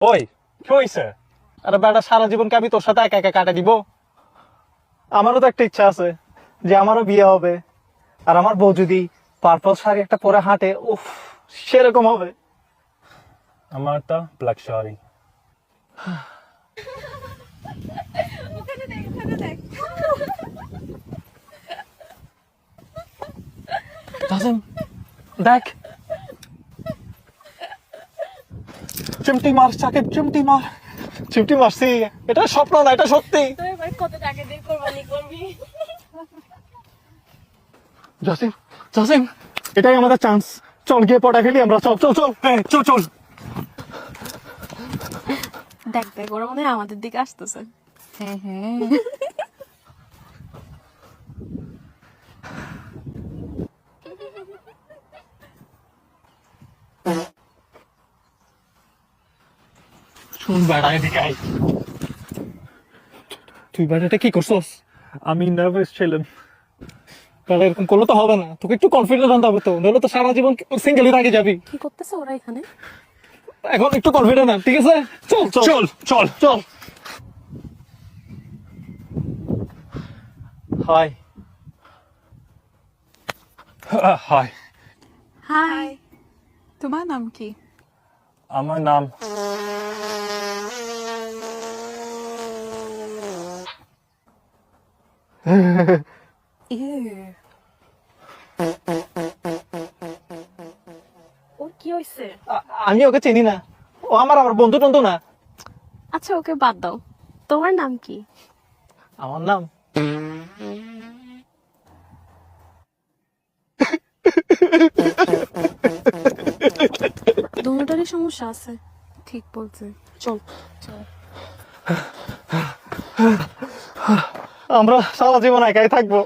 ওই কি হইছে? আরে বেটা, সারা জীবনকে আমি তোর সাথে একা একা কাটা দিব? আমারও তো একটা ইচ্ছা আছে যে আমারও বিয়ে হবে, আর আমার বউ যদি পার্পল শাড়ি একটা পরে হাঁটে, উফ, সেরকম হবে। আমারটা ব্ল্যাক শাড়ি। ওখানে দেখ, ওখানে দেখ। তাজিম, দেখ, চিমটি মার সাকিব, চিমটি মার। চিমটি মারছি, এটা স্বপ্ন না, এটা সত্যি। তুই এবার কত টাকা দিয়ে কোরবানি করবি? জসিম, জসিম, এটাই আমাদের চান্স। চল গিয়ে পটা খেলি আমরা, চল চল চল। হ্যাঁ চল চল। দেখ দেখ, ওরা মনে হয় আমাদের দিকে আসতেছে। হ্যাঁ হ্যাঁ। শুন বেড়া, এদিকে আয়। তুই বেড়াটা কি করছস? আমি নার্ভাস ছিলাম। বেড়া, এরকম করলে তো হবে না, তোকে একটু কনফিডেন্স আনতে হবে তো, নইলে তো সারা জীবন সিঙ্গেলই থাকে যাবি। কি করতেছে ওরা এখানে? এখন একটু কনফিডেন্ট আন, ঠিক আছে? চল চল চল চল চল। হাই। হাই, হাই, তোমার নাম কি? আমার নাম ওর কি হয়েছে? আমি ওকে চিনি না, ও আমার আমার বন্ধু টন্ধু না। আচ্ছা ওকে বাদ দাও, তোমার নাম কি? আমার নাম দুটারই সমস্যা আছে। ঠিক বলছে। চল। আমরা সারা জীবন একাই থাকবো।